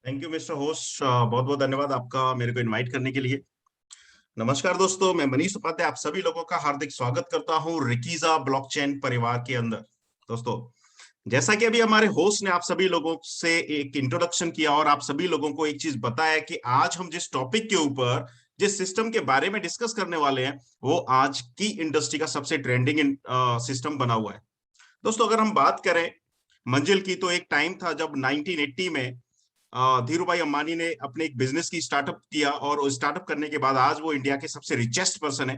Thank you mister host. बहुत बहुत धन्यवाद आपका मेरे को इनवाइट करने के लिए। नमस्कार दोस्तों, मैं मनीष उपाध्याय आप सभी लोगों का हार्दिक स्वागत करता हूं रिकीजा ब्लॉकचेन परिवार के अंदर। दोस्तों, जैसा कि अभी हमारे होस्ट ने आप सभी लोगों से एक इंट्रोडक्शन किया और आप सभी लोगों को एक चीज बताया कि आज हम जिस टॉपिक के ऊपर जिस सिस्टम के बारे में डिस्कस करने वाले हैं वो आज की इंडस्ट्री का सबसे ट्रेंडिंग सिस्टम बना हुआ है। दोस्तों, अगर हम बात करें मंजिल की, तो एक टाइम था जब 1980 में धीरू भाई अंबानी ने अपने एक बिजनेस की स्टार्टअप किया और स्टार्टअप करने के बाद आज वो इंडिया के सबसे रिचेस्ट पर्सन है।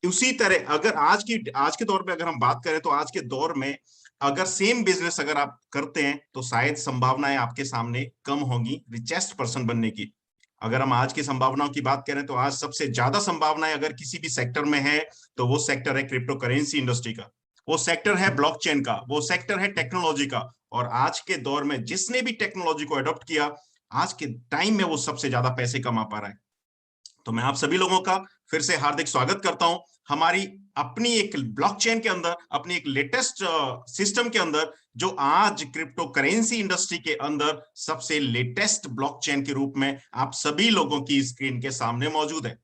उसी तरह अगर आज के दौर में अगर हम बात करें तो आज के दौर में अगर सेम बिजनेस अगर आप करते हैं तो शायद संभावनाएं आपके सामने कम होंगी रिचेस्ट पर्सन बनने की। अगर हम आज की संभावनाओं की बात करें तो आज सबसे ज्यादा संभावनाएं अगर किसी भी सेक्टर में है तो वो सेक्टर है क्रिप्टो करेंसी इंडस्ट्री का, वो सेक्टर है ब्लॉकचेन का, वो सेक्टर है टेक्नोलॉजी का। और आज के दौर में जिसने भी टेक्नोलॉजी को अडॉप्ट किया आज के टाइम में वो सबसे ज्यादा पैसे कमा पा रहा है। तो मैं आप सभी लोगों का फिर से हार्दिक स्वागत करता हूं हमारी अपनी एक ब्लॉकचेन के अंदर, अपनी एक लेटेस्ट सिस्टम के अंदर, जो आज क्रिप्टो करेंसी इंडस्ट्री के अंदर सबसे लेटेस्ट ब्लॉकचेन के रूप में आप सभी लोगों की स्क्रीन के सामने मौजूद है।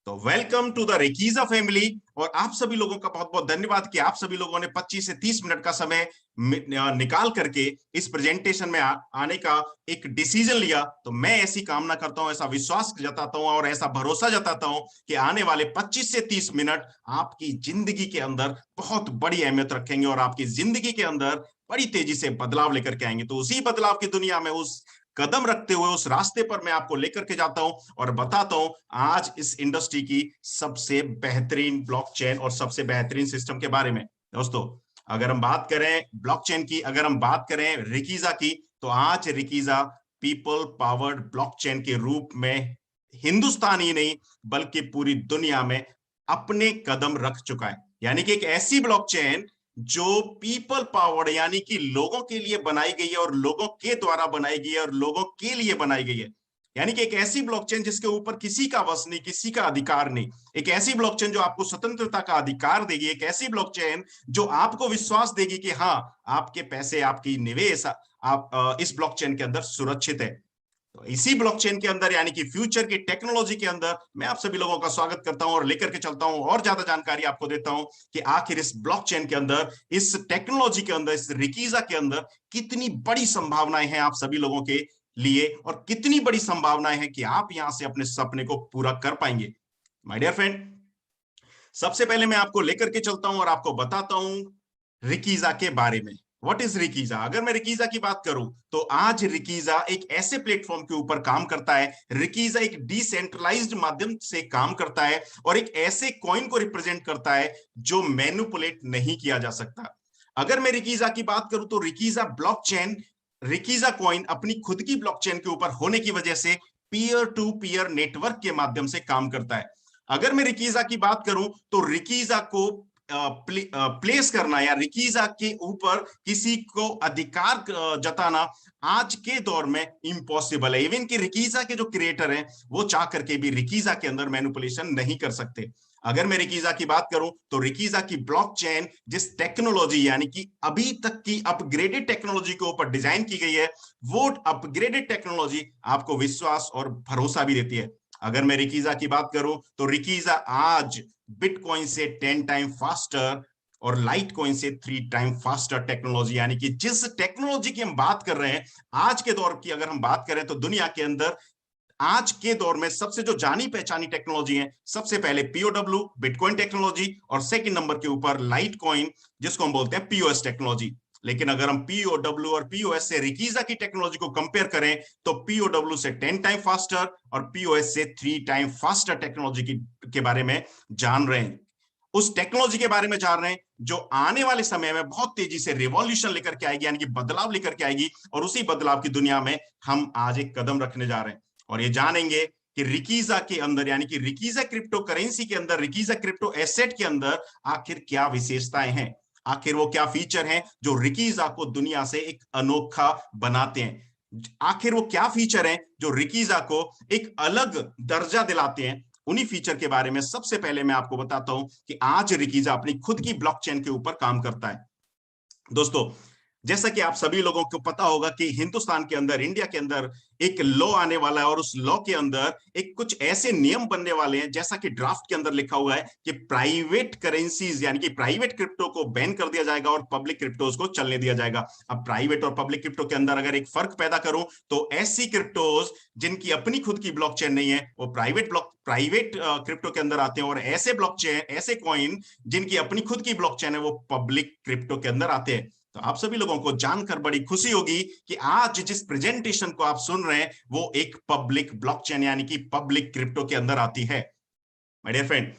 तो वेलकम टू द रेकीजा फैमिली। और आप सभी लोगों का बहुत बहुत धन्यवाद कि आप सभी लोगों ने 25 से 30 मिनट का समय निकाल करके इस प्रेजेंटेशन में आने का एक डिसीजन लिया। तो मैं ऐसी कामना करता हूं, ऐसा विश्वास जताता हूं और ऐसा भरोसा जताता हूं कि आने वाले 25 से 30 मिनट आपकी जिंदगी के अंदर बहुत बड़ी अहमियत रखेंगे और आपकी जिंदगी के अंदर बड़ी तेजी से बदलाव लेकर के आएंगे। तो उसी बदलाव की दुनिया में उस कदम रखते हुए उस रास्ते पर मैं आपको लेकर के जाता हूं और बताता हूं आज इस इंडस्ट्री की सबसे बेहतरीन ब्लॉकचेन और सबसे बेहतरीन सिस्टम के बारे में। दोस्तों, अगर हम बात करें ब्लॉकचेन की, अगर हम बात करें रिकीजा की, तो आज रिकीजा पीपल पावर्ड ब्लॉकचेन के रूप में हिंदुस्तान ही नहीं बल्कि पूरी दुनिया में अपने कदम रख चुका है। यानी कि एक ऐसी ब्लॉकचेन जो पीपल पावर्ड यानी कि लोगों के लिए बनाई गई है और लोगों के द्वारा बनाई गई है और लोगों के लिए बनाई गई है। यानी कि एक ऐसी ब्लॉकचेन जिसके ऊपर किसी का वश नहीं, किसी का अधिकार नहीं। एक ऐसी ब्लॉकचेन जो आपको स्वतंत्रता का अधिकार देगी। एक ऐसी ब्लॉकचेन जो आपको विश्वास देगी कि हाँ, आपके पैसे, आपकी निवेश आप इस ब्लॉकचेन के अंदर सुरक्षित है। तो इसी ब्लॉकचेन के अंदर यानी कि फ्यूचर की टेक्नोलॉजी के अंदर मैं आप सभी लोगों का स्वागत करता हूं और लेकर के चलता हूं और ज्यादा जानकारी आपको देता हूं कि आखिर इस ब्लॉकचेन के अंदर, इस टेक्नोलॉजी के अंदर, इस रिकीजा के अंदर कितनी बड़ी संभावनाएं हैं आप सभी लोगों के लिए और कितनी बड़ी संभावनाएं हैं कि आप यहां से अपने सपने को पूरा कर पाएंगे। माय डियर फ्रेंड, सबसे पहले मैं आपको लेकर के चलता हूं और आपको बताता हूं रिकीजा के बारे में। व्हाट इज रिकीजा? अगर मैं रिकीजा की बात करूं तो आज रिकीजा एक ऐसे प्लेटफॉर्म के ऊपर काम करता है। रिकीजा एक डिसेंट्रलाइज्ड माध्यम से काम करता है और एक ऐसे कॉइन को रिप्रेजेंट करता है जो मैनिपुलेट नहीं किया जा सकता। अगर मैं रिकीजा की बात करूं तो रिकीजा ब्लॉकचेन, रिकीजा कॉइन अपनी खुद की ब्लॉकचेन के ऊपर होने की वजह से पीयर टू पीयर नेटवर्क के माध्यम से काम करता है। अगर मैं रिकीजा की बात करूं तो रिकीजा को प्लेस करना या रिकीजा के ऊपर किसी को अधिकार जताना आज के दौर में इम्पॉसिबल है। इवन कि रिकीजा के जो क्रिएटर हैं वो चाह करके भी रिकीजा के अंदर मैनिपुलेशन नहीं कर सकते। अगर मैं रिकीजा की बात करूं तो रिकीजा की ब्लॉकचेन जिस टेक्नोलॉजी यानी कि अभी तक की अपग्रेडेड टेक्नोलॉजी के ऊपर डिजाइन की गई है, वो अपग्रेडेड टेक्नोलॉजी आपको विश्वास और भरोसा भी देती है। अगर मैं रिकीजा की बात करूं तो रिकीजा आज बिटकॉइन से 10 टाइम फास्टर और लाइट कॉइन से 3 टाइम फास्टर टेक्नोलॉजी, यानी कि जिस टेक्नोलॉजी की हम बात कर रहे हैं आज के दौर की, अगर हम बात करें तो दुनिया के अंदर आज के दौर में सबसे जो जानी पहचानी टेक्नोलॉजी है, सबसे पहले पीओडब्ल्यू बिटकॉइन टेक्नोलॉजी और सेकंड नंबर के ऊपर लाइट कॉइन जिसको हम बोलते हैं पीओएस टेक्नोलॉजी। लेकिन अगर हम पीओडब्ल्यू और पीओएस से रिकीजा की टेक्नोलॉजी को कंपेयर करें तो पीओडब्ल्यू से 10 टाइम फास्टर और पीओएस से 3 टाइम फास्टर टेक्नोलॉजी के बारे में जान रहे हैं। उस टेक्नोलॉजी के बारे में जान रहे हैं जो आने वाले समय में बहुत तेजी से रिवॉल्यूशन लेकर के आएगी, यानी कि बदलाव लेकर के आएगी। और उसी बदलाव की दुनिया में हम आज एक कदम रखने जा रहे हैं और ये जानेंगे कि रिकीजा के अंदर यानी कि रिकीजा क्रिप्टो करेंसी के अंदर, रिकीजा क्रिप्टो एसेट के अंदर आखिर क्या विशेषताएं हैं, आखिर वो क्या फीचर हैं जो रिकीजा को दुनिया से एक अनोखा बनाते हैं, आखिर वो क्या फीचर हैं जो रिकीजा को एक अलग दर्जा दिलाते हैं। उन्हीं फीचर के बारे में सबसे पहले मैं आपको बताता हूं कि आज रिकीजा अपनी खुद की ब्लॉकचेन के ऊपर काम करता है। दोस्तों, जैसा कि आप सभी लोगों को पता होगा कि हिंदुस्तान के अंदर, इंडिया के अंदर एक लॉ आने वाला है और उस लॉ के अंदर एक कुछ ऐसे नियम बनने वाले हैं, जैसा कि ड्राफ्ट के अंदर लिखा हुआ है कि प्राइवेट करेंसीज यानी कि प्राइवेट क्रिप्टो को बैन कर दिया जाएगा और पब्लिक क्रिप्टोज को चलने दिया जाएगा। अब प्राइवेट और पब्लिक क्रिप्टो के अंदर अगर एक फर्क पैदा करूं तो ऐसी क्रिप्टोज जिनकी अपनी खुद की ब्लॉकचेन नहीं है वो प्राइवेट क्रिप्टो के अंदर आते हैं, और ऐसे ब्लॉकचेन, ऐसे कॉइन जिनकी अपनी खुद की ब्लॉकचेन है वो पब्लिक क्रिप्टो के अंदर आते हैं। तो आप सभी लोगों को जानकर बड़ी खुशी होगी कि आज जिस प्रेजेंटेशन को आप सुन रहे हैं वो एक पब्लिक ब्लॉकचेन यानी कि पब्लिक क्रिप्टो के अंदर आती है माय डियर फ्रेंड।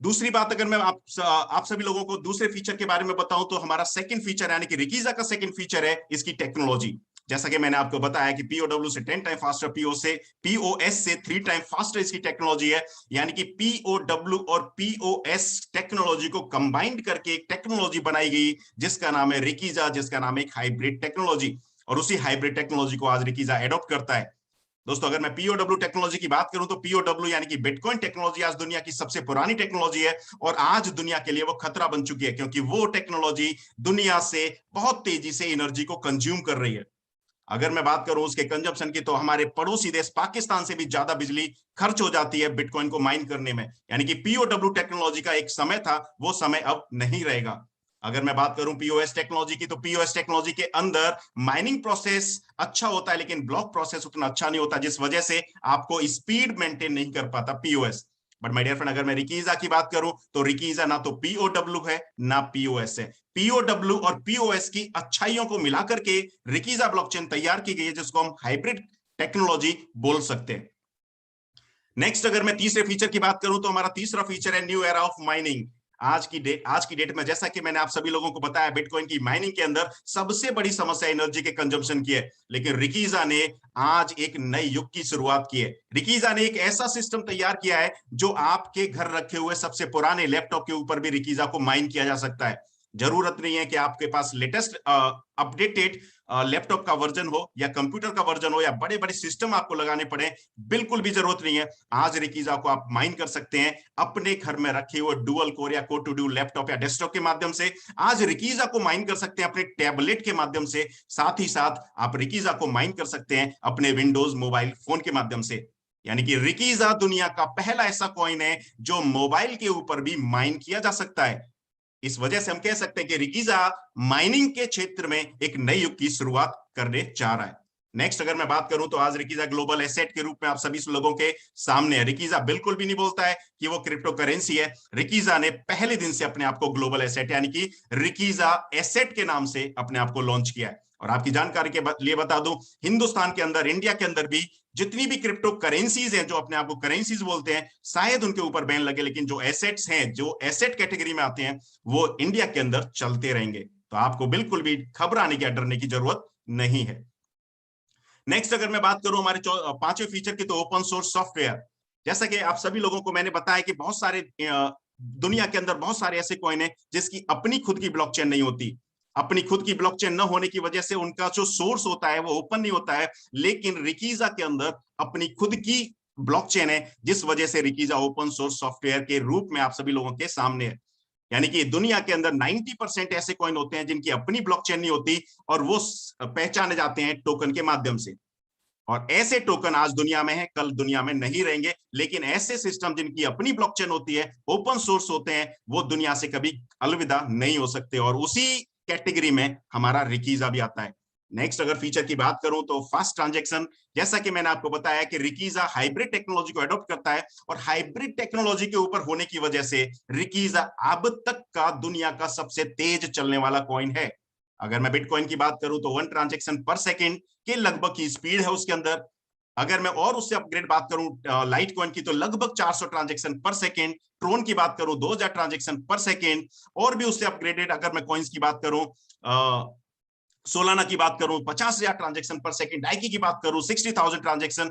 दूसरी बात, अगर मैं आप सभी लोगों को दूसरे फीचर के बारे में बताऊं तो हमारा सेकंड फीचर यानी कि रिकीजा का सेकंड फीचर है इसकी टेक्नोलॉजी। जैसा कि मैंने आपको बताया कि पीओडब्ल्यू से 10 टाइम फास्टर, पीओएस से 3 टाइम फास्टर इसकी टेक्नोलॉजी है। यानी कि पीओडब्ल्यू और पीओएस टेक्नोलॉजी को कंबाइंड करके एक टेक्नोलॉजी बनाई गई जिसका नाम है रिकीजा, जिसका नाम है एक हाइब्रिड टेक्नोलॉजी, और उसी हाइब्रिड टेक्नोलॉजी को आज रिकीजा एडॉप्ट करता है। दोस्तों, अगर मैं पीओडब्ल्यू टेक्नोलॉजी की बात करूं तो पीओडब्ल्यू यानी कि बिटकॉइन टेक्नोलॉजी आज दुनिया की सबसे पुरानी टेक्नोलॉजी है और आज दुनिया के लिए वो खतरा बन चुकी है, क्योंकि वो टेक्नोलॉजी दुनिया से बहुत तेजी से एनर्जी को कंज्यूम कर रही है। अगर मैं बात करूं उसके कंजप्शन की तो हमारे पड़ोसी देश पाकिस्तान से भी ज्यादा बिजली खर्च हो जाती है बिटकॉइन को माइन करने में। यानी कि पीओडब्ल्यू टेक्नोलॉजी का एक समय था, वो समय अब नहीं रहेगा। अगर मैं बात करूं पीओएस टेक्नोलॉजी की तो पीओएस टेक्नोलॉजी के अंदर माइनिंग प्रोसेस अच्छा होता है लेकिन ब्लॉक प्रोसेस उतना अच्छा नहीं होता, जिस वजह से आपको स्पीड मेंटेन नहीं कर पाता POS. But my dear friend, अगर मैं रिकीजा की बात करूं तो रिकीजा ना तो पीओडब्ल्यू है ना पीओएस है। पीओडब्ल्यू और पीओएस की अच्छाइयों को मिलाकर के रिकीजा ब्लॉकचेन तैयार की गई है, जिसको हम हाइब्रिड टेक्नोलॉजी बोल सकते हैं। नेक्स्ट, अगर मैं तीसरे फीचर की बात करूं तो हमारा तीसरा फीचर है न्यू एरा ऑफ माइनिंग। आज की डेट में, जैसा कि मैंने आप सभी लोगों को बताया, बिटकॉइन की माइनिंग के अंदर सबसे बड़ी समस्या एनर्जी के कंजम्पशन की है, लेकिन रिकीजा ने आज एक नए युग की शुरुआत की है। रिकीजा ने एक ऐसा सिस्टम तैयार किया है जो आपके घर रखे हुए सबसे पुराने लैपटॉप के ऊपर भी रिकीजा को माइन किया जा सकता है। जरूरत नहीं है कि आपके पास लेटेस्ट अपडेटेड लैपटॉप का वर्जन हो या कंप्यूटर का वर्जन हो या बड़े बड़े सिस्टम आपको लगाने पड़े, बिल्कुल भी जरूरत नहीं है। आज रिकीजा को आप माइन कर सकते हैं अपने घर में रखे हुए डुअल कोर या कोर टू ड्यू लैपटॉप या डेस्कटॉप के माध्यम से। आज रिकीजा को माइन कर सकते हैं अपने टैबलेट के माध्यम से, साथ ही साथ आप रिकीजा को माइन कर सकते हैं अपने विंडोज मोबाइल फोन के माध्यम से। यानी कि रिकीजा दुनिया का पहला ऐसा कॉइन है जो मोबाइल के ऊपर भी माइन किया जा सकता है। इस वजह से हम कह सकते हैं कि रिकीजा माइनिंग के क्षेत्र में एक नए युग की शुरुआत करने जा रहा है। नेक्स्ट, अगर मैं बात करूं तो आज रिकीजा ग्लोबल एसेट के रूप में आप सभी लोगों के सामने है। रिकीजा बिल्कुल भी नहीं बोलता है कि वो क्रिप्टो करेंसी है। रिकीजा ने पहले दिन से अपने आप को ग्लोबल एसेट यानी कि रिकीजा एसेट के नाम से अपने आप को लॉन्च किया है। और आपकी जानकारी के लिए बता दूं, हिंदुस्तान के अंदर, इंडिया के अंदर भी जितनी भी क्रिप्टो करेंसीज हैं जो अपने आप को करेंसीज बोलते हैं, शायद उनके ऊपर बैन लगे, लेकिन जो एसेट्स हैं, जो एसेट कैटेगरी में आते हैं, वो इंडिया के अंदर चलते रहेंगे। तो आपको बिल्कुल भी घबराने की, डरने की जरूरत नहीं है। नेक्स्ट, अगर मैं बात करूं हमारे पांचवें फीचर की तो ओपन सोर्स सॉफ्टवेयर। जैसा कि आप सभी लोगों को मैंने बताया कि बहुत सारे दुनिया के अंदर बहुत सारे ऐसे कॉइन है जिसकी अपनी खुद की ब्लॉकचेन नहीं होती। अपनी खुद की ब्लॉकचेन न होने की वजह से उनका जो सोर्स होता है वो ओपन नहीं होता है, लेकिन रिकीजा के अंदर अपनी खुद की ब्लॉकचेन है, जिस वजह से रिकीजा ओपन सोर्स सॉफ्टवेयर के रूप में आप सभी लोगों के सामने है। यानी कि दुनिया के अंदर 90% ऐसे कॉइन होते हैं जिनकी अपनी ब्लॉकचेन नहीं होती और वो पहचाने जाते हैं टोकन के माध्यम से। और ऐसे टोकन आज दुनिया में है, कल दुनिया में नहीं रहेंगे, लेकिन ऐसे सिस्टम जिनकी अपनी ब्लॉकचेन होती है, ओपन सोर्स होते हैं, वो दुनिया से कभी अलविदा नहीं हो सकते, और उसी कैटेगरी में हमारा रिकीजा भी आता है। नेक्स्ट, अगर फीचर की बात करूं तो फास्ट ट्रांजैक्शन। जैसा कि मैंने आपको बताया कि रिकीजा हाइब्रिड टेक्नोलॉजी को अडॉप्ट करता है, और हाइब्रिड टेक्नोलॉजी के ऊपर होने की वजह से रिकीजा अब तक का दुनिया का सबसे तेज चलने वाला कॉइन है। अगर मैं बिटकॉइन की बात करूं तो 1 ट्रांजैक्शन पर सेकंड के लगभग की स्पीड है उसके अंदर। अगर मैं और उससे अपग्रेड बात करूं लाइट कॉइन की तो लगभग 400 ट्रांजैक्शन पर सेकंड। ट्रोन की बात करूं 2000 ट्रांजैक्शन पर सेकंड। और भी उससे अपग्रेडेड अगर मैं कॉइन्स की बात करूं, सोलाना की बात करूं 50,000 ट्रांजैक्शन पर सेकंड। डाइकी की बात करूं 60,000 ट्रांजैक्शन,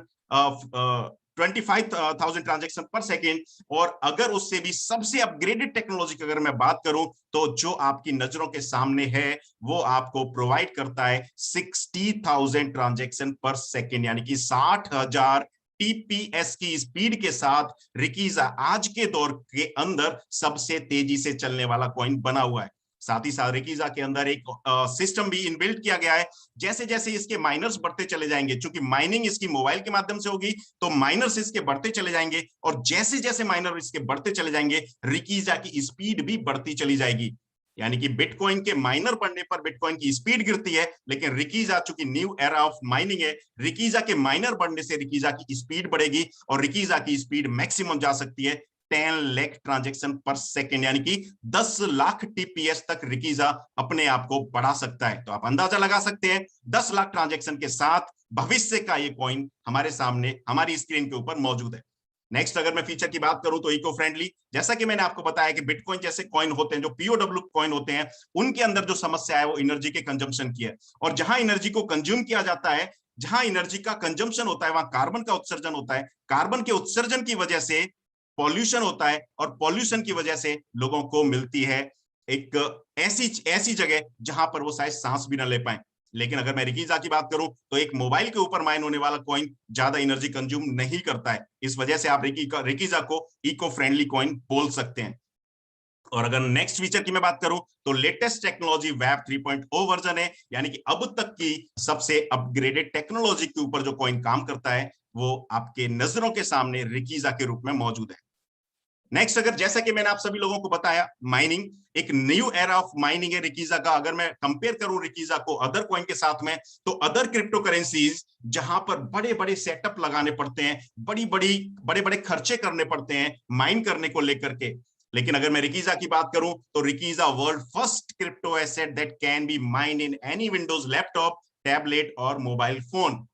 25,000 ट्रांजैक्शन पर सेकेंड। और अगर उससे भी सबसे अपग्रेडेड टेक्नोलॉजी की अगर मैं बात करूं तो जो आपकी नजरों के सामने है वो आपको प्रोवाइड करता है 60,000 ट्रांजैक्शन पर सेकेंड, यानी कि 60,000 टीपीएस की स्पीड के साथ रिकीजा आज के दौर के अंदर सबसे तेजी से चलने वाला कॉइन बना हुआ है। साथ ही साथ रिकीजा के अंदर एक सिस्टम भी इनबिल्ट किया गया है। जैसे जैसे इसके माइनर्स बढ़ते चले जाएंगे, चूंकि माइनिंग इसकी मोबाइल के माध्यम से होगी, तो माइनर्स इसके बढ़ते चले जाएंगे, और जैसे जैसे माइनर इसके बढ़ते चले जाएंगे रिकीजा की स्पीड भी बढ़ती चली जाएगी। यानी कि बिटकॉइन के माइनर बढ़ने पर बिटकॉइन की स्पीड गिरती है, लेकिन रिकीजा चूंकि न्यू एरा ऑफ माइनिंग है, रिकीजा के माइनर बढ़ने से रिकीजा की स्पीड बढ़ेगी, और रिकीजा की स्पीड मैक्सिमम जा सकती है 10 लाख ट्रांजैक्शन पर सेकेंड, यानी कि 10 लाख टीपीएस तक रिकीजा अपने आप को बढ़ा सकता है। तो आप अंदाजा लगा सकते हैं 10 लाख ट्रांजैक्शन के साथ भविष्य का ये कॉइन हमारे सामने हमारी स्क्रीन के ऊपर मौजूद है। नेक्स्ट अगर मैं फीचर की बात करूं तो इको फ्रेंडली, जैसा कि मैंने आपको बताया कि बिटकॉइन जैसे कॉइन होते हैं, जो पीओडब्ल्यू कॉइन होते हैं, उनके अंदर जो समस्या है वो एनर्जी के कंजम्पशन की है। और जहां एनर्जी को कंज्यूम किया जाता है, जहां एनर्जी का कंजम्पशन होता है, वहां कार्बन का उत्सर्जन होता है। कार्बन के उत्सर्जन की वजह से पॉल्यूशन होता है, और पॉल्यूशन की वजह से लोगों को मिलती है एक ऐसी जगह जहां पर वो शायद सांस भी ना ले पाए। लेकिन अगर मैं रिकीजा की बात करूं तो एक मोबाइल के ऊपर माइन होने वाला कॉइन ज्यादा एनर्जी कंज्यूम नहीं करता है, इस वजह से आप रिकीजा को इको फ्रेंडली कॉइन बोल सकते हैं। और अगर नेक्स्ट फीचर की मैं बात करूं तो लेटेस्ट टेक्नोलॉजी वेब 3.0 वर्जन है, यानी कि अब तक की सबसे अपग्रेडेड टेक्नोलॉजी के ऊपर जो कॉइन काम करता है वो आपके नजरों के सामने रिकीजा के रूप में मौजूद है। नेक्स्ट, अगर जैसा कि मैंने आप सभी लोगों को बताया, माइनिंग एक न्यू एरा ऑफ माइनिंग है रिकीजा का। अगर मैं कंपेयर करूं रिकीजा को अदर कॉइन के साथ में, तो अदर क्रिप्टो करेंसीज जहां पर बड़े बड़े सेटअप लगाने पड़ते हैं, बड़े बड़े खर्चे करने पड़ते हैं माइन करने को लेकर के, लेकिन अगर मैं रिकीजा की बात करूं तो रिकीजा world first crypto asset that can be mined in any Windows laptop, tablet और मोबाइल फोन।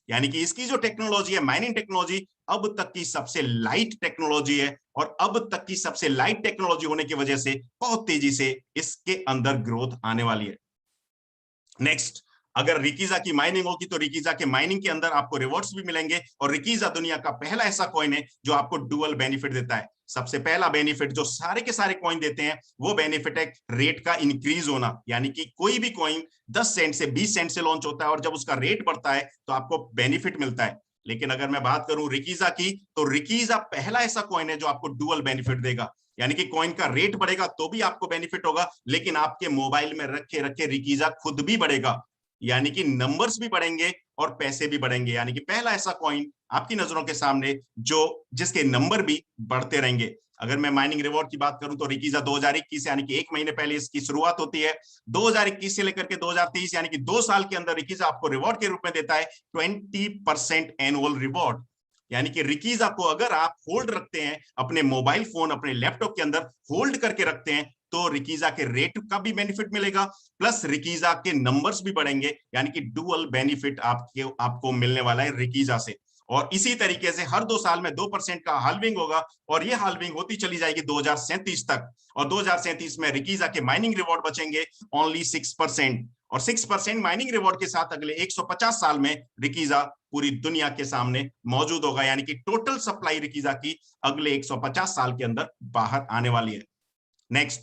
यानी कि इसकी जो टेक्नोलॉजी है, माइनिंग टेक्नोलॉजी, अब तक की सबसे लाइट टेक्नोलॉजी है, और अब तक की सबसे लाइट टेक्नोलॉजी होने की वजह से बहुत तेजी से इसके अंदर ग्रोथ आने वाली है। नेक्स्ट, अगर रिकीजा की माइनिंग होगी तो रिकीजा के माइनिंग के अंदर आपको रिवॉर्ड्स भी मिलेंगे, और रिकीजा दुनिया का पहला ऐसा कॉइन है जो आपको डुअल बेनिफिट देता है। सबसे पहला बेनिफिट जो सारे के सारे कॉइन देते हैं वो बेनिफिट है रेट का इंक्रीज होना, यानी कि कोई भी कॉइन 10 सेंट से 20 सेंट से लॉन्च होता है, और जब उसका रेट बढ़ता है तो आपको बेनिफिट मिलता है। लेकिन अगर मैं बात करूं रिकीजा की, तो रिकीजा पहला ऐसा कॉइन है जो आपको डुअल बेनिफिट देगा, यानी कि कॉइन का रेट बढ़ेगा तो भी आपको बेनिफिट होगा, लेकिन आपके मोबाइल में रखे रखे रिकीजा खुद भी बढ़ेगा, यानी कि नंबर्स भी बढ़ेंगे और पैसे भी बढ़ेंगे। यानी कि पहला ऐसा कॉइन आपकी नजरों के सामने जो जिसके नंबर भी बढ़ते रहेंगे। अगर मैं माइनिंग रिवॉर्ड की बात करूं तो रिकीजा 2021 यानी कि 1 महीने पहले इसकी शुरुआत होती है। 2021 से लेकर के 2023 यानी कि 2 साल के अंदर रिकीजा आपको रिवॉर्ड के रूप में देता है 20% एनुअल रिवॉर्ड। यानी कि रिकीजा को अगर आप होल्ड रखते हैं, अपने मोबाइल फोन अपने लैपटॉप के अंदर होल्ड करके रखते हैं, तो रिकीजा के रेट का भी बेनिफिट मिलेगा, प्लस रिकीजा के नंबर्स भी बढ़ेंगे, यानी कि डुअल बेनिफिट आपको मिलने वाला है रिकीजा से। और इसी तरीके से हर 2 साल में 2% का हाल्विंग होगा, और ये हाल्विंग होती चली जाएगी 2037 तक, और 2037 में रिकीजा के माइनिंग रिवॉर्ड बचेंगे ओनली 6%, और 6% माइनिंग रिवॉर्ड के साथ अगले 150 साल में रिकीजा पूरी दुनिया के सामने मौजूद होगा, यानी कि टोटल सप्लाई रिकीजा की अगले 150 साल के अंदर बाहर आने वाली है। नेक्स्ट,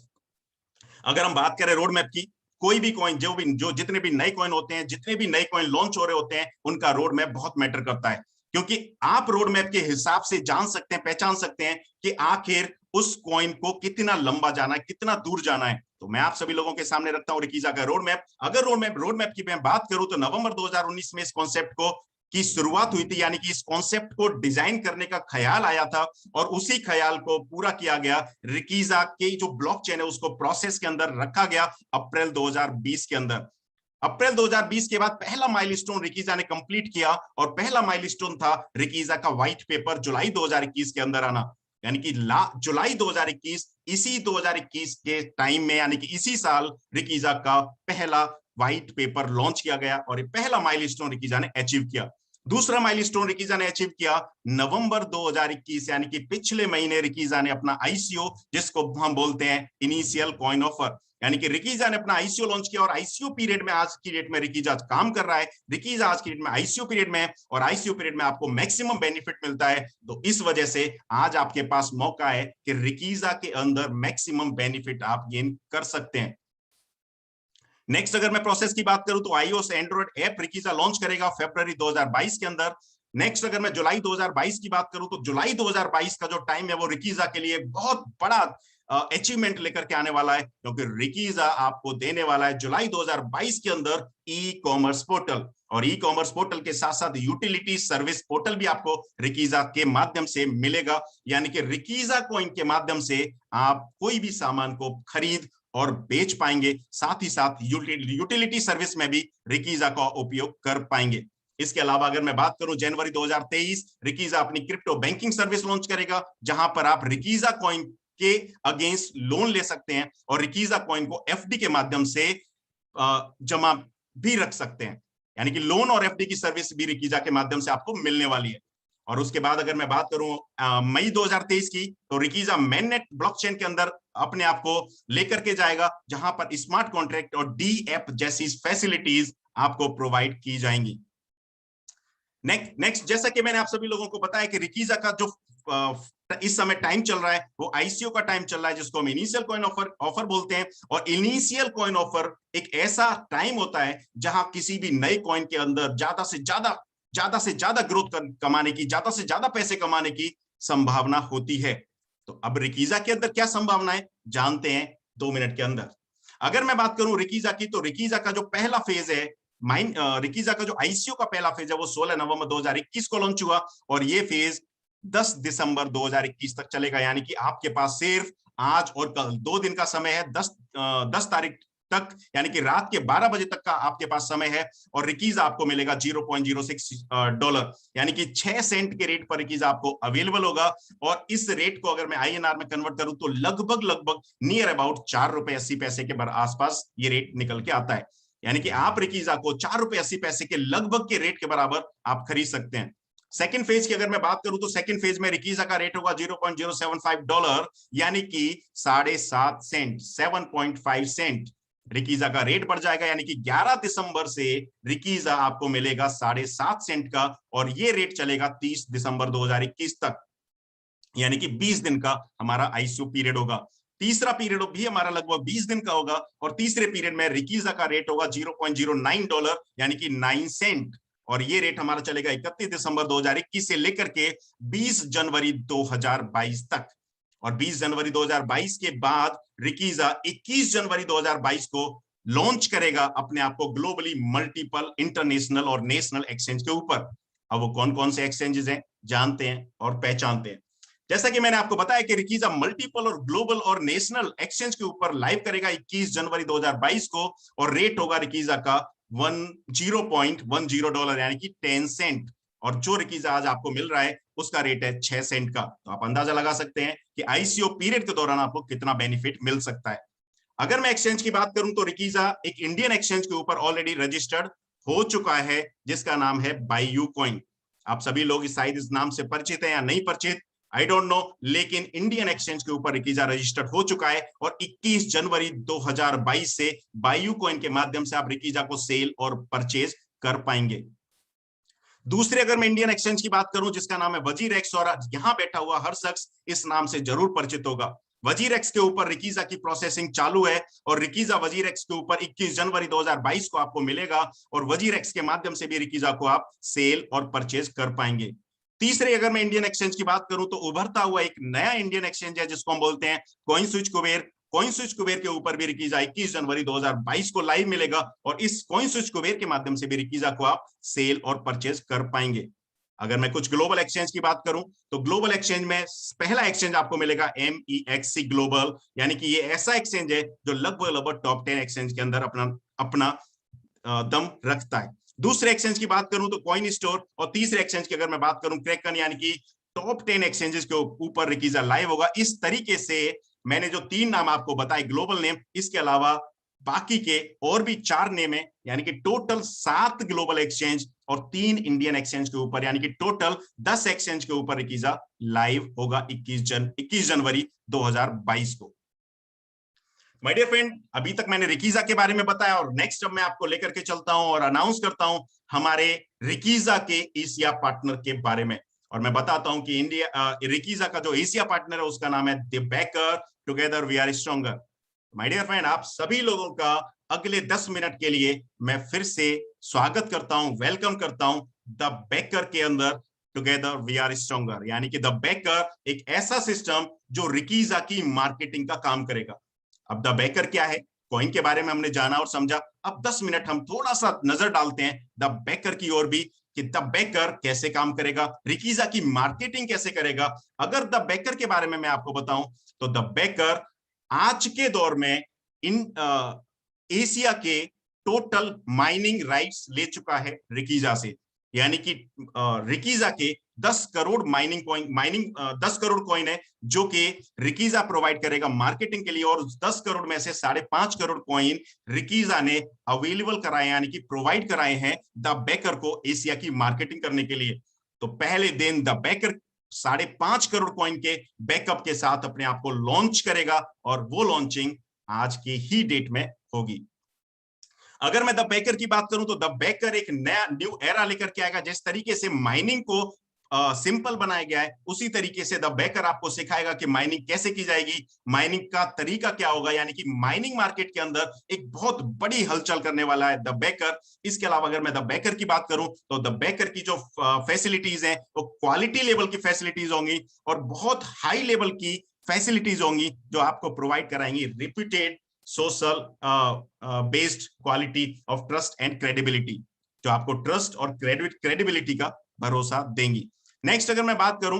अगर हम बात करें रोड मैप की, कोई भी कॉइन जो जितने भी नए कॉइन होते हैं, जितने भी नए कॉइन लॉन्च हो रहे होते हैं, उनका रोड मैप बहुत मैटर करता है, क्योंकि आप रोड मैप के हिसाब से जान सकते हैं, पहचान सकते हैं कि आखिर उस कॉइन को कितना लंबा जाना है, कितना दूर जाना है। तो मैं आप सभी लोगों के सामने रखता हूं रिकीजा का रोड मैप। अगर रोड मैप की मैं बात करूं तो नवंबर 2019 में इस कॉन्सेप्ट की शुरुआत हुई थी, यानी कि इस कॉन्सेप्ट को डिजाइन करने का ख्याल आया था, और उसी ख्याल को पूरा किया गया, रिकीजा के जो ब्लॉकचेन है उसको प्रोसेस के अंदर रखा गया अप्रैल 2020 के अंदर। अप्रैल 2020 के बाद पहला माइलस्टोन रिकीजा ने कंप्लीट किया, और पहला माइलस्टोन था रिकीजा का व्हाइट पेपर जुलाई 2021 के अंदर आना, यानी कि जुलाई 2021, इसी 2021 के टाइम में, यानी कि इसी साल रिकीजा का पहला व्हाइट पेपर लॉन्च किया गया, और ये पहला माइलस्टोन रिकीजा ने अचीव किया। दूसरा माइलस्टोन रिकीजा ने अचीव किया नवंबर 2021, यानी कि पिछले महीने रिकीजा ने अपना आईसीओ, जिसको हम बोलते हैं इनिशियल कॉइन ऑफर, यानी कि रिकीजा ने अपना आईसीओ लॉन्च किया, और आईसीओ पीरियड में आज की डेट में रिकीजा काम कर रहा है। रिकीजा आज की डेट में आईसीओ पीरियड में है, और आईसीओ पीरियड में आपको मैक्सिमम बेनिफिट मिलता है, तो इस वजह से आज आपके पास मौका है कि रिकीजा के अंदर मैक्सिमम बेनिफिट आप गेन कर सकते हैं। नेक्स्ट, अगर मैं प्रोसेस की बात करूं तो आईओएस एंड्रॉइड ऐप रिकीजा लॉन्च करेगा फरवरी 2022 के अंदर। नेक्स्ट, अगर मैं जुलाई 2022 की बात करूं तो जुलाई 2022 का जो टाइम है वो रिकीजा के लिए बहुत बड़ा अचीवमेंट लेकर के आने वाला है, क्योंकि रिकीजा आपको देने वाला है जुलाई 2022 के अंदर ई कॉमर्स पोर्टल, और ई कॉमर्स पोर्टल के साथ साथ यूटिलिटी सर्विस पोर्टल भी आपको रिकीजा के माध्यम से मिलेगा। यानी कि रिकीजा कॉइन के माध्यम से आप कोई भी सामान को खरीद और बेच पाएंगे, साथ ही साथ यूटिलिटी सर्विस में भी रिकीजा का उपयोग कर पाएंगे। इसके अलावा अगर मैं बात करूं, जनवरी 2023 रिकीजा अपनी क्रिप्टो बैंकिंग सर्विस लॉन्च करेगा, जहां पर आप रिकीजा कॉइन के अगेंस्ट लोन ले सकते हैं और रिकीजा कॉइन को एफडी के माध्यम से जमा भी रख सकते हैं। यानी कि लोन और एफडी की सर्विस भी रिकीजा के माध्यम से आपको मिलने वाली है। और उसके बाद अगर मैं बात करूं मई 2023 की, तो रिकीजा मेननेट ब्लॉकचेन के अंदर अपने आप को लेकर के जाएगा, जहां पर स्मार्ट कॉन्ट्रैक्ट और डी ऐप जैसी फैसिलिटीज आपको प्रोवाइड की जाएंगी। नेक्स्ट, जैसा कि मैंने आप सभी लोगों को बताया कि रिकीजा का जो इस समय टाइम चल रहा है वो आईसीओ का टाइम चल रहा है, जिसको हम इनिशियल कॉइन ऑफर बोलते हैं। और इनिशियल कॉइन ऑफर एक ऐसा टाइम होता है जहां किसी भी नए कॉइन के अंदर ज्यादा से ज्यादा ग्रोथ कमाने की, ज्यादा से ज्यादा पैसे कमाने की संभावना होती है। तो अब रिकीजा के अंदर क्या संभावना है जानते हैं 2 मिनट के अंदर। अगर मैं बात करूं रिकीजा की, तो रिकीजा का जो पहला फेज है, रिकीजा का जो आईसीओ का पहला फेज है वो 16 नवंबर 2021 को लॉन्च हुआ, और ये फेज 10 दिसंबर 2021 तक चलेगा। यानी कि आपके पास सिर्फ आज और कल 2 दिन का समय है, 10 तारीख तक, यानी कि रात के 12 बजे तक का आपके पास समय है। और रिकीजा आपको मिलेगा $0.06, यानी कि 6 सेंट के रेट पर रिकीजा आपको अवेलेबल होगा। और इस रेट को अगर मैं आईएनआर में कन्वर्ट करूं तो लगभग नियर अबाउट ₹4.80 के आसपास ये रेट निकल के आता है। यानी कि आप रिकीजा को ₹4.80 के लगभग के रेट के बराबर आप खरीद सकते हैं। सेकंड फेज की अगर मैं बात करूं तो सेकंड फेज में रिकीजा का रेट होगा $0.075, यानी कि 7.5 सेंट, 7.5 सेंट रिकीजा का रेट बढ़ जाएगा। यानी कि 11 दिसंबर से रिकीजा आपको मिलेगा 7.5 सेंट का, और ये रेट चलेगा 30 दिसंबर 2021 तक, यानी कि 20 दिन का हमारा आईसीओ पीरियड होगा। तीसरा पीरियड भी हमारा लगभग 20 दिन का होगा, और तीसरे पीरियड में रिकीजा का रेट होगा $0.09, यानी कि 9 सेंट, और ये रेट हमारा चलेगा 31 दिसंबर 2021 से लेकर के 20 जनवरी 2022 तक। और 20 जनवरी 2022 के बाद रिकीजा 21 जनवरी 2022 को लॉन्च करेगा अपने आप को ग्लोबली मल्टीपल इंटरनेशनल और नेशनल एक्सचेंज के ऊपर। अब वो कौन कौन से एक्सचेंजेस हैं जानते हैं और पहचानते हैं। जैसा कि मैंने आपको बताया कि रिकीजा मल्टीपल और ग्लोबल और नेशनल एक्सचेंज के ऊपर लाइव करेगा 21 जनवरी 2022 को, और रेट होगा रिकीजा का $0.10, यानी कि 10 सेंट। और जो रिकीजा आज आपको मिल रहा है उसका रेट है 6 सेंट का। तो आप अंदाजा लगा सकते हैं कि आईसीओ पीरियड के दौरान आपको कितना बेनिफिट मिल सकता है। अगर मैं एक्सचेंज की बात करूं तो रिकीजा एक इंडियन एक्सचेंज के ऊपर ऑलरेडी रजिस्टर्ड हो चुका है, जिसका नाम है बायू कॉइन। आप सभी लोग शायद इस नाम से परिचित हैं या नहीं परिचित, आई डोंट नो, लेकिन इंडियन एक्सचेंज के ऊपर रिकीजा रजिस्टर्ड हो चुका है, और 21 जनवरी 2022 से बायू कॉइन के माध्यम से आप रिकीजा को सेल और परचेज कर पाएंगे। दूसरे अगर मैं इंडियन एक्सचेंज की बात करूं जिसका नाम है वजीरेक्स, और यहां बैठा हुआ हर शख्स इस नाम से जरूर परिचित होगा। वजीरेक्स के ऊपर रिकीजा की प्रोसेसिंग चालू है, और रिकीजा वजीरेक्स के ऊपर 21 जनवरी 2022 को आपको मिलेगा, और वजीरेक्स के माध्यम से भी रिकीजा को आप सेल और परचेज कर पाएंगे। तीसरे अगर मैं इंडियन एक्सचेंज की बात करूं तो उभरता हुआ एक नया इंडियन एक्सचेंज है जिसको हम बोलते हैं coin switch Kuber. Coin switch Kuber के ऊपर भी रिकीजा 21 जनवरी 2022 को लाइव मिलेगा, और इस कॉइन स्विच कुबेर के माध्यम से भी रिकीजा को आप सेल और परचेज कर पाएंगे। अगर मैं कुछ ग्लोबल एक्सचेंज की बात करूं तो ग्लोबल एक्सचेंज में पहला एक्सचेंज आपको मिलेगा MEXC ग्लोबल, यानी कि ये ऐसा एक्सचेंज है जो लगभग टॉप 10 एक्सचेंज के अंदर अपना दम रखता है। दूसरे एक्सचेंज की बात करूं तो कॉइन स्टोर, और तीसरे एक्सचेंज की अगर मैं बात करूं क्रेकन, यानी कि टॉप 10 एक्सचेंजेस के ऊपर रिकीजा लाइव होगा। इस तरीके से मैंने जो 3 नाम आपको बताए ग्लोबल नेम, इसके अलावा बाकी के और भी 4 नेम है, यानी कि टोटल 7 ग्लोबल एक्सचेंज और 3 इंडियन एक्सचेंज के ऊपर, यानी कि टोटल 10 एक्सचेंज के ऊपर रिकीजा लाइव होगा 21 जनवरी 2022 को। माय डियर फ्रेंड, अभी तक मैंने रिकीजा के बारे में बताया, और नेक्स्ट अब मैं आपको लेकर के चलता हूं और अनाउंस करता हूं हमारे रिकीजा के एशिया पार्टनर के बारे में। और मैं बताता हूं कि रिकीजा का जो एशिया पार्टनर है उसका नाम है the baker together we are stronger. My dear friend, आप सभी लोगों का अगले 10 मिनट के लिए मैं फिर से स्वागत करता हूं, वेलकम करता हूं द बेकर के अंदर, टुगेदर वी आर स्ट्रॉन्गर, यानी कि द बेकर एक ऐसा सिस्टम जो रिकीजा की मार्केटिंग का काम करेगा। अब द बेकर क्या है, कॉइन के बारे में हमने जाना और समझा। अब 10 मिनट हम थोड़ा सा नजर डालते हैं द बेकर की ओर भी, कि द बेकर कैसे काम करेगा, रिकीजा की मार्केटिंग कैसे करेगा। अगर द बेकर के बारे में मैं आपको बताऊं तो द बेकर आज के दौर में इन एशिया के टोटल माइनिंग राइट्स ले चुका है रिकीजा से, यानी कि रिकीजा के 10 करोड़ माइनिंग 10 करोड़ कॉइन है जो कि रिकीजा प्रोवाइड करेगा मार्केटिंग के लिए, और 10 करोड़ में से 5.5 करोड़ कॉइन रिकीजा ने अवेलेबल कराए, यानी कि प्रोवाइड कराए हैं द बेकर को एशिया की मार्केटिंग करने के लिए। तो पहले दिन द बेकर 5.5 करोड़ कॉइन के बैकअप के साथ अपने आप को लॉन्च करेगा, और वो लॉन्चिंग आज के ही डेट में होगी। अगर मैं द बेकर की बात करूं तो द बेकर एक नया न्यू एरा लेकर के आएगा। जिस तरीके से माइनिंग को सिंपल बनाया गया है, उसी तरीके से द बेकर आपको सिखाएगा कि माइनिंग कैसे की जाएगी, माइनिंग का तरीका क्या होगा, यानी कि माइनिंग मार्केट के अंदर एक बहुत बड़ी हलचल करने वाला है द बेकर। इसके अलावा अगर मैं द बेकर की बात करूं तो द बेकर की जो फैसिलिटीज हैं वो क्वालिटी लेवल की फैसिलिटीज होंगी, और बहुत हाई लेवल की फैसिलिटीज होंगी जो आपको प्रोवाइड कराएंगी reputed social based quality of trust and credibility, जो आपको ट्रस्ट और क्रेडिबिलिटी का भरोसा देंगी। नेक्स्ट अगर मैं बात करूं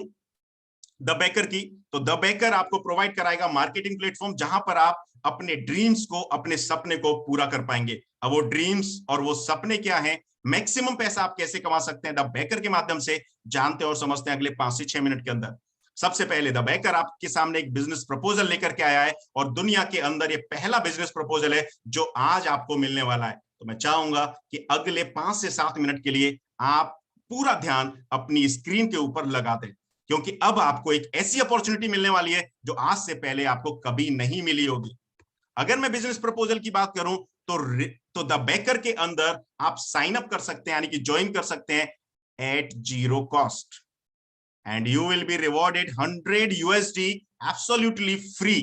द बेकर की, तो द बेकर आपको प्रोवाइड कराएगा मार्केटिंग प्लेटफॉर्म जहां पर आप अपने ड्रीम्स को, अपने सपने को पूरा कर पाएंगे। अब वो ड्रीम्स और वो सपने क्या हैं, मैक्सिमम पैसा आप कैसे कमा सकते हैं द बेकर के माध्यम से, जानते और समझते हैं अगले 5 से 6 मिनट के अंदर। सबसे पहले द बेकर आपके सामने एक बिजनेस प्रपोजल लेकर के आया है, और दुनिया के अंदर ये पहला बिजनेस प्रपोजल है जो आज आपको मिलने वाला है। तो मैं चाहूंगा कि अगले 5 से 7 मिनट के लिए आप पूरा ध्यान अपनी स्क्रीन के ऊपर लगा दें, क्योंकि अब आपको एक ऐसी अपॉर्चुनिटी मिलने वाली है जो आज से पहले आपको कभी नहीं मिली होगी। अगर मैं बिजनेस प्रपोजल की बात करूं तो द बेकर के अंदर आप साइन अप कर सकते हैं, यानी कि ज्वाइन कर सकते हैं at 0 cost, and you will be rewarded 100 USD absolutely free.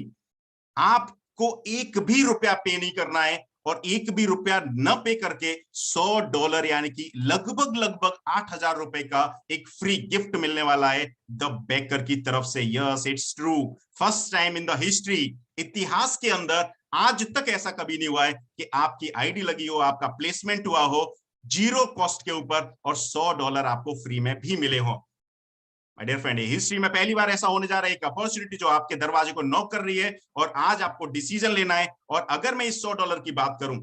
आपको एक भी रुपया पे नहीं करना है, और एक भी रुपया न पे करके $100 यानी कि लगभग 8,000 रुपए का एक फ्री गिफ्ट मिलने वाला है द बेकर की तरफ से। Yes, it's true, first time in the history, इतिहास के अंदर आज तक ऐसा कभी नहीं हुआ है कि आपकी आईडी लगी हो, आपका प्लेसमेंट हुआ हो 0 कॉस्ट के ऊपर, और $100 आपको फ्री में भी मिले हो। माय डियर फ्रेंड, हिस्ट्री में पहली बार ऐसा होने जा रहा है, एक अपॉर्चुनिटी जो आपके दरवाजे को नॉक कर रही है, और आज आपको डिसीजन लेना है। और अगर मैं इस $100 की बात करूं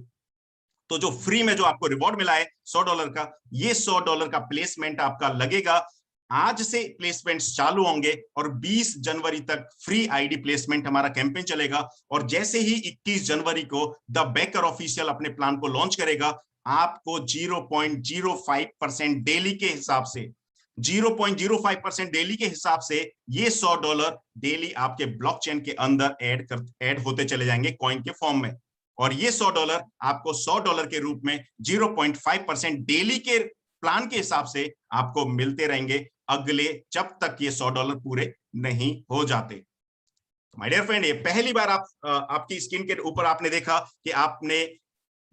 तो जो फ्री में जो आपको रिवॉर्ड मिला है $100 का, ये $100 का प्लेसमेंट आपका लगेगा। आज से प्लेसमेंट चालू होंगे और 20 जनवरी तक फ्री आईडी प्लेसमेंट हमारा कैंपेन चलेगा। और जैसे ही 21 जनवरी को द बेकर ऑफिशियल अपने प्लान को लॉन्च करेगा, आपको 0.05% डेली के हिसाब से 0.05% डेली के हिसाब से ये $100 डेली आपके ब्लॉकचेन के अंदर ऐड होते चले जाएंगे कॉइन के फॉर्म में। और ये $100 आपको $100 के रूप में 0.5% डेली के प्लान के हिसाब से आपको मिलते रहेंगे अगले, जब तक ये $100 पूरे नहीं हो जाते। माय डियर फ्रेंड, ये पहली बार आपकी स्क्रीन के ऊपर आपने देखा कि आपने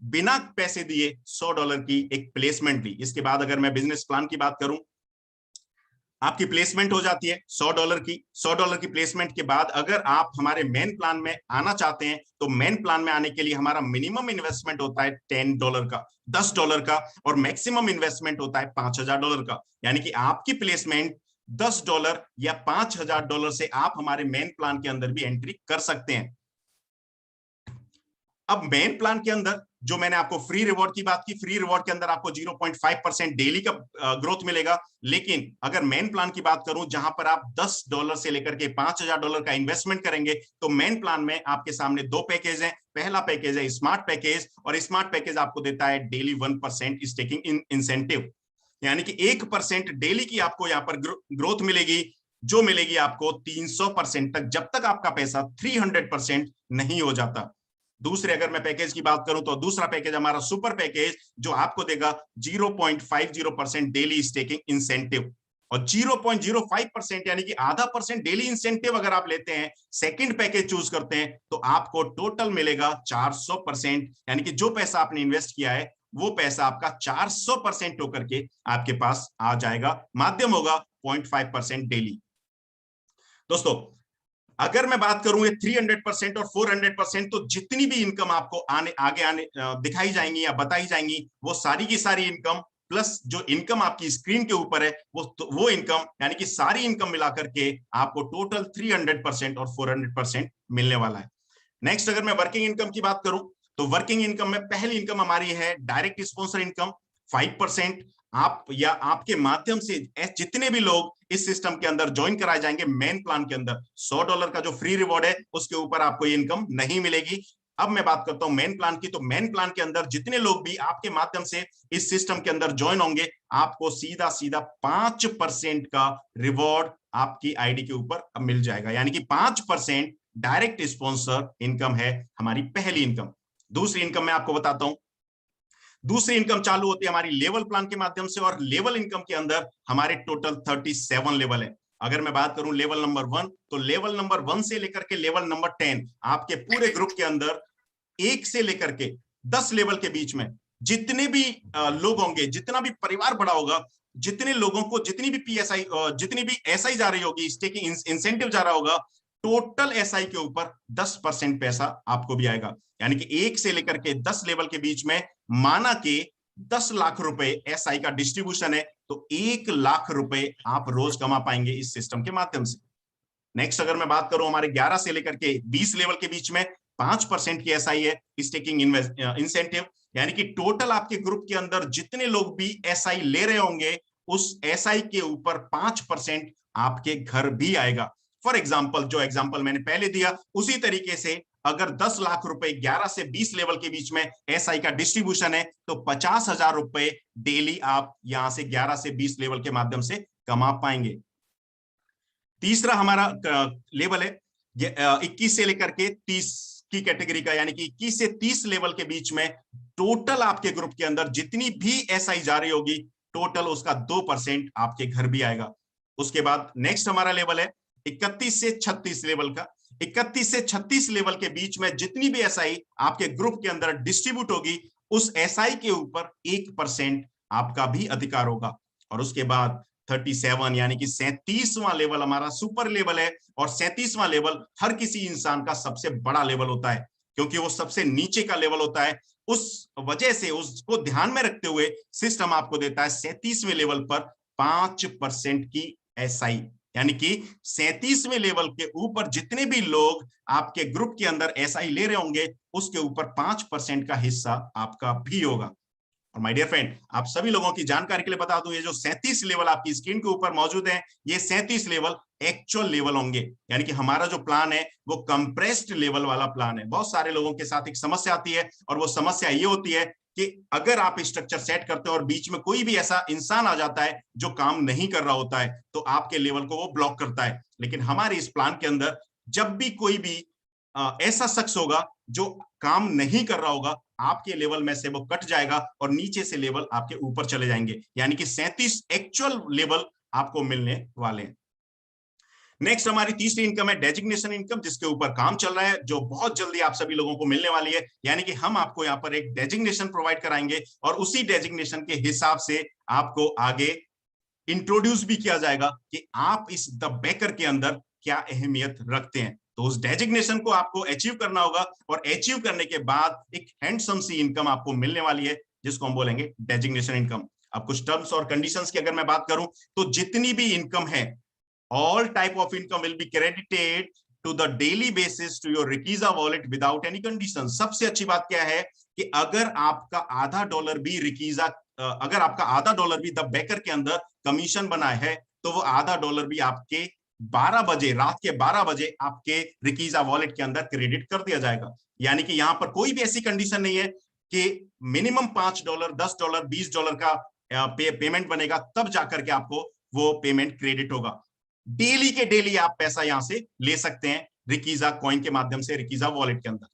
बिना पैसे दिए $100 की एक प्लेसमेंट ली। इसके बाद अगर मैं बिजनेस प्लान की बात करूं, आपकी प्लेसमेंट हो जाती है $100 की। $100 की प्लेसमेंट के बाद अगर आप हमारे मेन प्लान में आना चाहते हैं, तो मेन प्लान में आने के लिए हमारा मिनिमम इन्वेस्टमेंट होता है $10 का, $10 का, और मैक्सिमम इन्वेस्टमेंट होता है $5,000 का। यानी कि आपकी प्लेसमेंट $10 या $5,000 से आप हमारे मेन प्लान के अंदर भी एंट्री कर सकते हैं। अब मेन प्लान के अंदर जो मैंने आपको फ्री रिवॉर्ड की बात की, फ्री रिवॉर्ड के अंदर आपको 0.5% डेली का ग्रोथ मिलेगा। लेकिन अगर मेन प्लान की बात करूं, जहां पर आप $10 से लेकर के $5,000 का इन्वेस्टमेंट करेंगे, तो मेन प्लान में आपके सामने 2 पैकेज हैं। पहला पैकेज है स्मार्ट पैकेज, और स्मार्ट पैकेज आपको देता है डेली 1% स्टेकिंग इंसेंटिव, यानी कि 1% डेली की आपको यहाँ पर ग्रोथ मिलेगी, जो मिलेगी आपको 300% तक, जब तक आपका पैसा 300% नहीं हो जाता। दूसरे अगर मैं पैकेज की बात करूं, तो दूसरा पैकेज हमारा सुपर पैकेज, जो आपको देगा 0.50% डेली स्टेकिंग इंसेंटिव, और 0.05% यानी कि ½ % डेली इंसेंटिव अगर आप लेते हैं, सेकंड पैकेज चूज करते हैं, तो आपको टोटल मिलेगा 400%, यानी कि जो पैसा आपने इन्वेस्ट किया है वो पैसा आपका 400% होकर के आपके पास आ जाएगा। माध्यम होगा 0.5% डेली। दोस्तों अगर मैं बात करूं ये 300% और 400%, तो जितनी भी इनकम आपको आगे दिखाई जाएंगी या बताई जाएंगी, वो सारी की सारी इनकम प्लस जो इनकम आपकी स्क्रीन के ऊपर है वो इनकम, यानी कि सारी इनकम मिलाकर के आपको टोटल 300% और 400% मिलने वाला है। नेक्स्ट अगर मैं वर्किंग इनकम की बात करूं, तो वर्किंग इनकम में पहली इनकम हमारी है डायरेक्ट स्पॉन्सर इनकम 5%। आप या आपके माध्यम से जितने भी लोग इस सिस्टम के अंदर ज्वाइन कराए जाएंगे मेन प्लान के अंदर, $100 का जो फ्री रिवॉर्ड है उसके ऊपर आपको ये इनकम नहीं मिलेगी। अब मैं बात करता हूं मेन प्लान की, तो मेन प्लान के अंदर जितने लोग भी आपके माध्यम से इस सिस्टम के अंदर ज्वाइन होंगे, आपको सीधा सीधा 5% का रिवॉर्ड आपकी आईडी के ऊपर मिल जाएगा, यानी कि 5% डायरेक्ट स्पॉन्सर इनकम है हमारी पहली इनकम। दूसरी इनकम मैं आपको बताता हूं। दूसरी इनकम चालू होती है हमारी लेवल प्लान के माध्यम से, और लेवल इनकम के अंदर हमारे टोटल 37 लेवल है। अगर मैं बात करूं लेवल नंबर 1, तो लेवल नंबर 1 से लेकर के लेवल नंबर 10 आपके पूरे ग्रुप के अंदर 1 से लेकर के 10 लेवल के बीच में जितने भी लोग होंगे, जितना भी परिवार बड़ा होगा, जितने लोगों को जितनी भी पीएसआई जितनी भी एसआई जा रही होगी, स्टेकिंग इंसेंटिव जा रहा होगा, टोटल एसआई के ऊपर 10% पैसा आपको भी आएगा। यानी कि 1 से लेकर के 10 लेवल के बीच में माना के 10 लाख रुपए एसआई का डिस्ट्रीब्यूशन है, तो 1 लाख रुपए आप रोज कमा पाएंगे इस सिस्टम के माध्यम से। नेक्स्ट अगर मैं बात करूं हमारे 11 से लेकर के 20 लेवल के बीच में 5% की एसआई है स्टेकिंग इंसेंटिव, यानी कि टोटल आपके ग्रुप के अंदर जितने लोग भी एसआई ले रहे होंगे, उस एसआई के ऊपर 5% आपके घर भी आएगा। फॉर एग्जाम्पल, जो एग्जाम्पल मैंने पहले दिया उसी तरीके से अगर 10 लाख रुपए 11 से 20 लेवल के बीच में एसआई का डिस्ट्रीब्यूशन है, तो 50,000 रुपए डेली आप यहां से 11 से 20 लेवल के माध्यम से कमा पाएंगे। तीसरा हमारा लेवल है 21 से लेकर के 30 की कैटेगरी का, यानी कि 21 से 30 लेवल के बीच में टोटल आपके ग्रुप के अंदर जितनी भी एसआई जा रही होगी, टोटल उसका 2% आपके घर भी आएगा। उसके बाद नेक्स्ट हमारा लेवल है 31 से 36 लेवल का। 31 से 36 लेवल के बीच में जितनी भी एसआई आपके ग्रुप के अंदर डिस्ट्रीब्यूट होगी, उस एसआई के ऊपर 1% आपका भी अधिकार होगा। और उसके बाद 37 यानी कि 37वां लेवल हमारा सुपर लेवल है, और 37वां लेवल हर किसी इंसान का सबसे बड़ा लेवल होता है, क्योंकि वो सबसे नीचे का लेवल होता है। उस वजह से उसको ध्यान में रखते हुए सिस्टम आपको देता है 37वें लेवल पर 5% की एसआई, यानी कि 37वें लेवल के ऊपर जितने भी लोग आपके ग्रुप के अंदर एसआई ले रहे होंगे, उसके ऊपर 5% का हिस्सा आपका भी होगा। और माय डियर फ्रेंड, आप सभी लोगों की जानकारी के लिए बता दूं, ये जो 37 लेवल आपकी स्क्रीन के ऊपर मौजूद है, ये 37 लेवल एक्चुअल लेवल होंगे, यानी कि हमारा जो प्लान है वो कंप्रेस्ड लेवल वाला प्लान है। बहुत सारे लोगों के साथ एक समस्या आती है, और वो समस्या ये होती है कि अगर आप स्ट्रक्चर सेट करते हो और बीच में कोई भी ऐसा इंसान आ जाता है जो काम नहीं कर रहा होता है, तो आपके लेवल को वो ब्लॉक करता है। लेकिन हमारे इस प्लान के अंदर जब भी कोई भी ऐसा शख्स होगा जो काम नहीं कर रहा होगा, आपके लेवल में से वो कट जाएगा और नीचे से लेवल आपके ऊपर चले जाएंगे, यानी कि 37 एक्चुअल लेवल आपको मिलने वाले हैं। नेक्स्ट हमारी तीसरी इनकम है डेजिग्नेशन इनकम, जिसके ऊपर काम चल रहा है, जो बहुत जल्दी आप सभी लोगों को मिलने वाली है। यानी कि हम आपको यहाँ पर एक डेजिग्नेशन प्रोवाइड कराएंगे, और उसी डेजिग्नेशन के हिसाब से आपको आगे इंट्रोड्यूस भी किया जाएगा कि आप इस द बेकर के अंदर क्या अहमियत रखते हैं। तो उस डेजिग्नेशन को आपको अचीव करना होगा, और अचीव करने के बाद एक हैंडसम सी इनकम आपको मिलने वाली है, जिसको हम बोलेंगे डेजिग्नेशन इनकम। अब कुछ टर्म्स और कंडीशंस की अगर मैं बात करूं, तो जितनी भी इनकम है, all type of income will be credited to the daily basis to your Rikiza wallet without any condition। सबसे अच्छी बात क्या है कि अगर आपका आधा डॉलर भी द बेकर के अंदर कमीशन बना है, तो वो आधा डॉलर भी आपके 12 बजे, रात के 12 बजे आपके रिकीजा वॉलेट के अंदर क्रेडिट कर दिया जाएगा। यानी कि यहां पर कोई भी ऐसी कंडीशन नहीं है कि मिनिमम $5, $10, $20 का पेमेंट बनेगा, तब जाकर के आपको वो पेमेंट क्रेडिट होगा। डेली के डेली आप पैसा यहां से ले सकते हैं रिकीजा कॉइन के माध्यम से, रिकीजा वॉलेट के अंदर।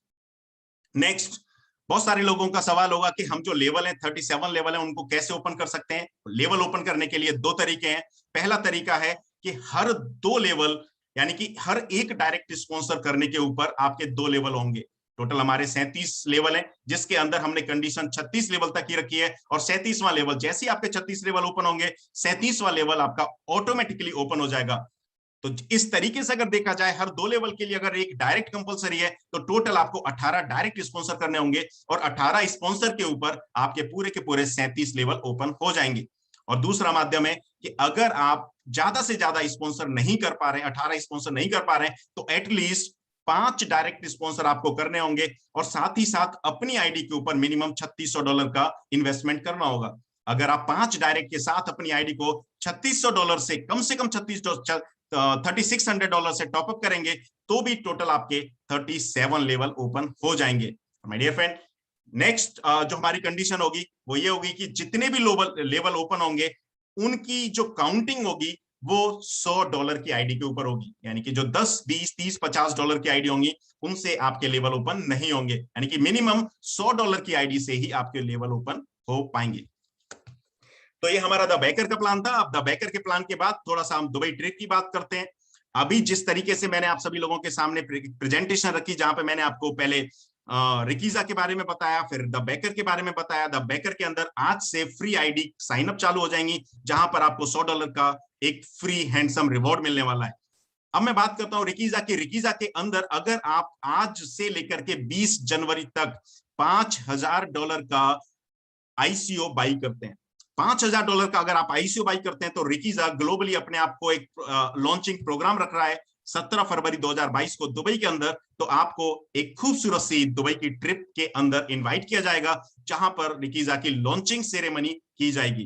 नेक्स्ट, बहुत सारे लोगों का सवाल होगा कि हम जो लेवल है 37 लेवल है, उनको कैसे ओपन कर सकते हैं। लेवल ओपन करने के लिए 2 तरीके हैं। पहला तरीका है कि हर 2 लेवल, यानी कि हर एक डायरेक्ट स्पॉन्सर करने के ऊपर आपके 2 लेवल होंगे। टोटल हमारे 37 लेवल है, जिसके अंदर हमने कंडीशन 36 लेवल तक ही रखी है, और 37वां लेवल जैसे ही आपके 36 लेवल ओपन होंगे 37वां लेवल आपका ऑटोमेटिकली ओपन हो जाएगा। तो इस तरीके से अगर देखा जाए हर 2 लेवल के लिए अगर एक डायरेक्ट कंपलसरी है तो टोटल आपको 18 डायरेक्ट स्पॉन्सर करने होंगे, और 18 स्पॉन्सर के ऊपर आपके पूरे के पूरे 37 लेवल ओपन हो जाएंगे। और दूसरा माध्यम है कि अगर आप ज्यादा से ज्यादा स्पॉन्सर नहीं कर पा रहे हैं, 18 स्पॉन्सर नहीं कर पा रहे हैं, तो एटलीस्ट 5 डायरेक्ट स्पॉन्सर आपको करने होंगे, और साथ ही साथ अपनी आईडी के ऊपर मिनिमम $3600 का इन्वेस्टमेंट करना होगा। अगर आप 5 डायरेक्ट के साथ अपनी आईडी को $3600 से कम $3600 से टॉपअप करेंगे तो भी टोटल आपके 37 लेवल ओपन हो जाएंगे। माय डियर फ्रेंड, नेक्स्ट जो हमारी कंडीशन होगी वो ये होगी कि जितने भी लेवल ओपन होंगे उनकी जो काउंटिंग होगी वो $100 की आईडी के ऊपर होगी, यानी कि जो 10, 20, 30, $50 की आईडी होंगी उनसे आपके लेवल ओपन नहीं होंगे, यानी कि मिनिमम $100 की आईडी से ही आपके लेवल ओपन हो पाएंगे। तो ये हमारा द बेकर का प्लान था। अब द बेकर के प्लान के बाद थोड़ा सा हम दुबई ट्रिप की बात करते हैं। अभी जिस तरीके से मैंने आप सभी लोगों के सामने प्रेजेंटेशन रखी, जहां पे मैंने आपको पहले रिकीजा के बारे में बताया, फिर द बेकर के बारे में बताया। द बेकर के अंदर आज से फ्री आईडी साइन अप चालू हो जाएंगी, जहां पर आपको $100 का एक फ्री हैंडसम रिवॉर्ड मिलने वाला है। अब मैं बात करता हूं रिकीजा की। रिकीजा के अंदर अगर आप आज से लेकर के 20 जनवरी तक $5000 का आईसीओ बाई करते हैं, $5000 का अगर आप आईसीओ बाई करते हैं, तो रिकीजा ग्लोबली अपने आप को एक लॉन्चिंग प्रोग्राम रख रहा है 17 फरवरी 2022 को दुबई के अंदर। तो आपको एक खूबसूरत सी दुबई की ट्रिप के अंदर इनवाइट किया जाएगा, जहां पर रिकीजा की लॉन्चिंग सेरेमनी की जाएगी।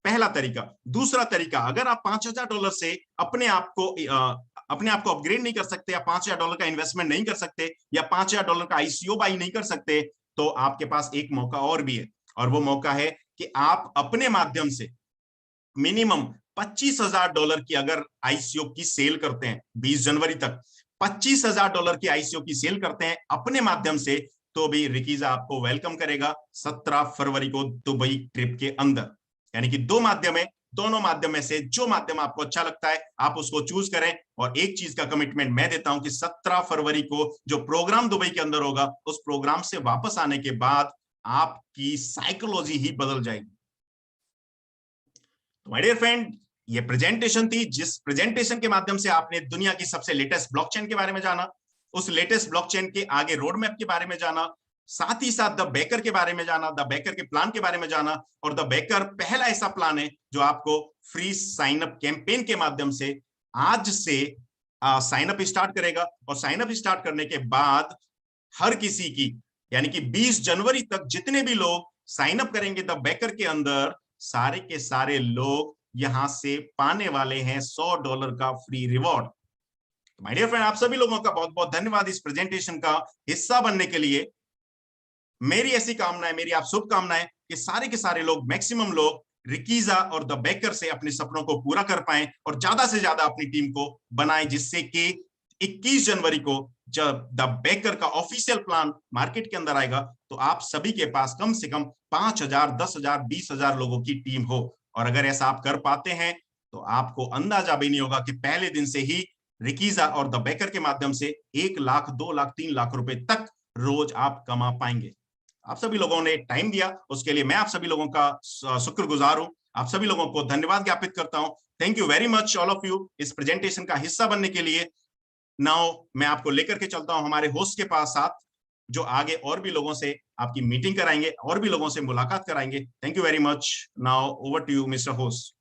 पहला तरीका। दूसरा तरीका, अगर आप $5000 से अपने आप को अपग्रेड नहीं कर सकते, या $5000 का इन्वेस्टमेंट नहीं कर सकते, या $5000 का आईसीओ बाई नहीं कर सकते, तो आपके पास एक मौका और भी है, और वो मौका है कि आप अपने माध्यम से मिनिमम $25000 की अगर आईसीओ की सेल करते हैं 20 जनवरी तक, $25000 की आईसीओ की सेल करते हैं अपने माध्यम से, तो भी रिकीजा आपको वेलकम करेगा 17 फरवरी को दुबई ट्रिप के अंदर। यानी कि 2 माध्यम है, दोनों माध्यम में से जो माध्यम आपको अच्छा लगता है आप उसको चूज करें। और एक चीज का कमिटमेंट मैं देता हूं कि 17 फरवरी को जो प्रोग्राम दुबई के अंदर होगा, उस प्रोग्राम से वापस आने के बाद आपकी साइकोलॉजी ही बदल जाएगी। माय डियर फ्रेंड, ये प्रेजेंटेशन थी, जिस प्रेजेंटेशन के माध्यम से आपने दुनिया की सबसे लेटेस्ट ब्लॉकचेन के बारे में जाना, उस लेटेस्ट ब्लॉकचेन के आगे रोड मैप के बारे में जाना, साथ ही साथ द बेकर के बारे में जाना, द बेकर के प्लान के बारे में जाना। और द बेकर पहला ऐसा प्लान है जो आपको फ्री साइन अप कैंपेन के माध्यम से आज से साइन अप स्टार्ट करेगा, और साइन अप स्टार्ट करने के बाद हर किसी की, यानी कि 20 जनवरी तक जितने भी लोग साइन अप करेंगे द बेकर के अंदर, सारे के सारे लोग यहां से पाने वाले हैं $100 का free reward. My dear friend, आप सभी लोगों का बहुत बहुत धन्यवाद इस प्रेजेंटेशन का हिस्सा बनने के लिए। मेरी ऐसी कामना है, मेरी आप शुभकामनाएं कि सारे के सारे लोग, मैक्सिमम लोग रिकीजा और द बेकर से अपने सपनों को पूरा कर पाएं, और ज्यादा से ज्यादा अपनी टीम को बनाएं, जिससे कि 21 जनवरी को जब द बेकर का ऑफिशियल प्लान मार्केट के अंदर आएगा, तो आप सभी के पास कम से कम 5000, 10000, 20000 लोगों की टीम हो। और अगर ऐसा आप कर पाते हैं तो आपको अंदाजा भी नहीं होगा कि पहले दिन से ही रिकीजा और द बेकर के माध्यम से 1 लाख, 2 लाख, 3 लाख रुपए तक रोज आप कमा पाएंगे। आप सभी लोगों ने टाइम दिया, उसके लिए मैं आप सभी लोगों का शुक्रगुजार हूं। आप सभी लोगों को धन्यवाद ज्ञापित करता हूं। Thank you very much all of you इस प्रेजेंटेशन का हिस्सा बनने के लिए। नाउ मैं आपको लेकर के चलता हूं हमारे होस्ट के पास साथ, जो आगे और भी लोगों से आपकी मीटिंग कराएंगे, और भी लोगों से मुलाकात कराएंगे। Thank you very much. Now over to you mister host.